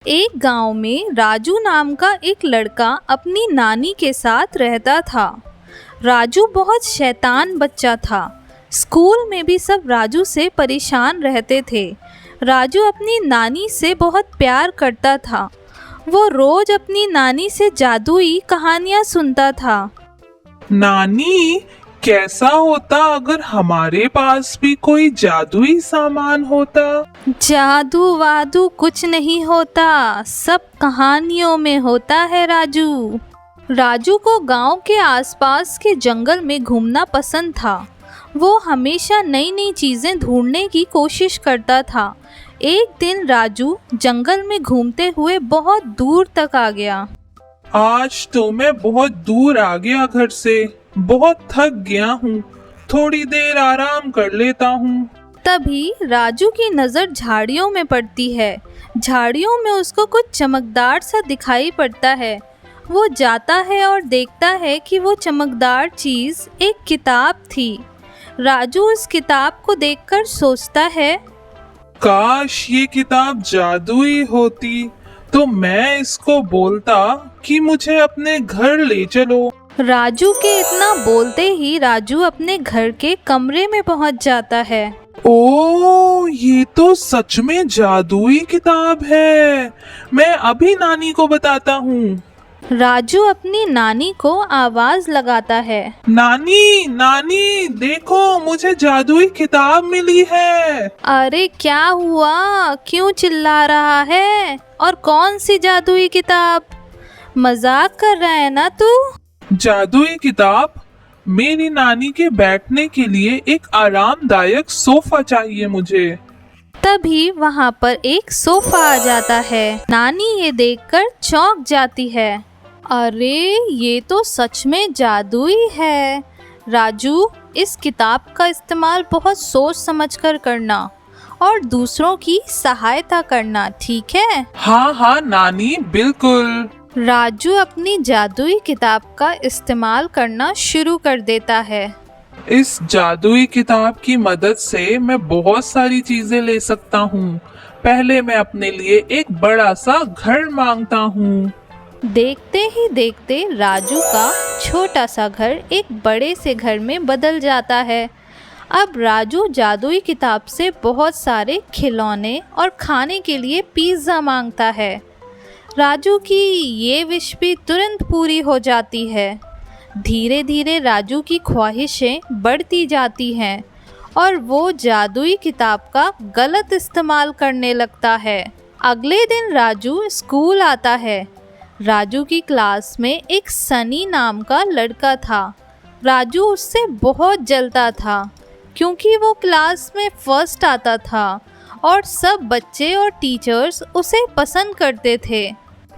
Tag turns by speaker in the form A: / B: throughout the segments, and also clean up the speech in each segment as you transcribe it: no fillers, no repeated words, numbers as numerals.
A: एक गांव में राजू नाम का एक लड़का अपनी नानी के साथ रहता था। राजू बहुत शैतान बच्चा था। स्कूल में भी सब राजू से परेशान रहते थे। राजू अपनी नानी से बहुत प्यार करता था। वो रोज अपनी नानी से जादुई कहानियाँ सुनता था।
B: नानी, कैसा होता अगर हमारे पास भी कोई जादुई सामान होता?
A: जादू वादू कुछ नहीं होता, सब कहानियों में होता है राजू। राजू को गांव के आसपास के जंगल में घूमना पसंद था। वो हमेशा नई नई चीज़ें ढूंढने की कोशिश करता था। एक दिन राजू जंगल में घूमते हुए बहुत दूर तक आ गया।
B: आज तो मैं बहुत दूर आ गया घर से, बहुत थक गया हूँ। थोड़ी देर आराम कर लेता हूँ।
A: तभी राजू की नज़र झाड़ियों में पड़ती है। झाड़ियों में उसको कुछ चमकदार सा दिखाई पड़ता है। वो जाता है और देखता है कि वो चमकदार चीज़ एक किताब थी। राजू उस किताब को देखकर सोचता है,
B: काश ये किताब जादुई होती तो मैं इसको बोलता कि मुझे अपने घर ले चलो।
A: राजू के इतना बोलते ही राजू अपने घर के कमरे में पहुंच जाता है।
B: ओ, ये तो सच में जादुई किताब है। मैं अभी नानी को बताता हूँ।
A: राजू अपनी नानी को आवाज लगाता है,
B: नानी, नानी, देखो मुझे जादुई किताब मिली है।
A: अरे क्या हुआ, क्यों चिल्ला रहा है? और कौन सी जादुई किताब? मजाक कर रहा है ना तू?
B: जादुई किताब? मेरी नानी के बैठने के लिए एक आरामदायक सोफा चाहिए मुझे।
A: तभी वहाँ पर एक सोफा आ जाता है। नानी ये देखकर चौंक जाती है। अरे ये तो सच में जादुई है। राजू, इस किताब का इस्तेमाल बहुत सोच समझकर करना और दूसरों की सहायता करना, ठीक है?
B: हाँ हाँ नानी, बिल्कुल।
A: राजू अपनी जादुई किताब का इस्तेमाल करना शुरू कर देता है।
B: इस जादुई किताब की मदद से मैं बहुत सारी चीजें ले सकता हूँ। पहले मैं अपने लिए एक बड़ा सा घर मांगता हूँ।
A: देखते ही देखते राजू का छोटा सा घर एक बड़े से घर में बदल जाता है। अब राजू जादुई किताब से बहुत सारे खिलौने और खाने के लिए पिज़्ज़ा मांगता है। राजू की ये विश भी तुरंत पूरी हो जाती है। धीरे धीरे राजू की ख्वाहिशें बढ़ती जाती हैं और वो जादुई किताब का गलत इस्तेमाल करने लगता है। अगले दिन राजू स्कूल आता है। राजू की क्लास में एक सनी नाम का लड़का था। राजू उससे बहुत जलता था क्योंकि वो क्लास में फर्स्ट आता था और सब बच्चे और टीचर्स उसे पसंद करते थे।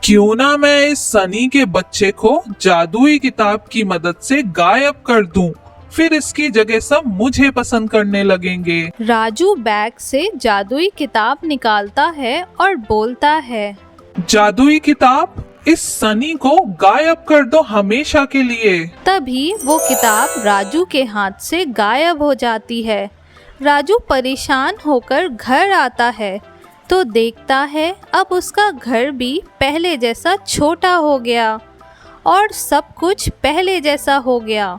B: क्यों ना मैं इस सनी के बच्चे को जादुई किताब की मदद से गायब कर दूं, फिर इसकी जगह सब मुझे पसंद करने लगेंगे।
A: राजू बैग से जादुई किताब निकालता है और बोलता है,
B: जादुई किताब, इस सनी को गायब कर दो हमेशा के लिए।
A: तभी वो किताब राजू के हाथ से गायब हो जाती है। राजू परेशान होकर घर आता है तो देखता है अब उसका घर भी पहले जैसा छोटा हो गया और सब कुछ पहले जैसा हो गया।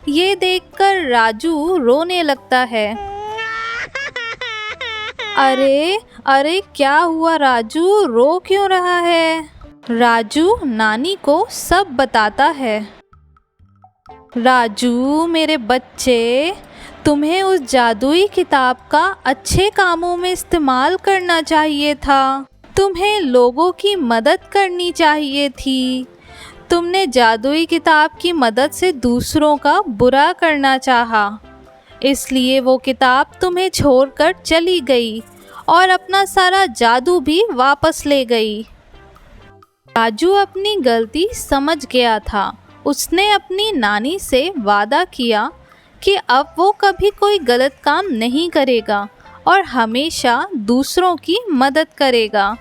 A: ये देखकर राजू रोने लगता है। अरे अरे क्या हुआ राजू, रो क्यों रहा है? राजू नानी को सब बताता है। राजू मेरे बच्चे, तुम्हें उस जादुई किताब का अच्छे कामों में इस्तेमाल करना चाहिए था। तुम्हें लोगों की मदद करनी चाहिए थी। तुमने जादुई किताब की मदद से दूसरों का बुरा करना चाहा, इसलिए वो किताब तुम्हें छोड़कर चली गई और अपना सारा जादू भी वापस ले गई। राजू अपनी गलती समझ गया था। उसने अपनी नानी से वादा किया कि अब वो कभी कोई गलत काम नहीं करेगा और हमेशा दूसरों की मदद करेगा।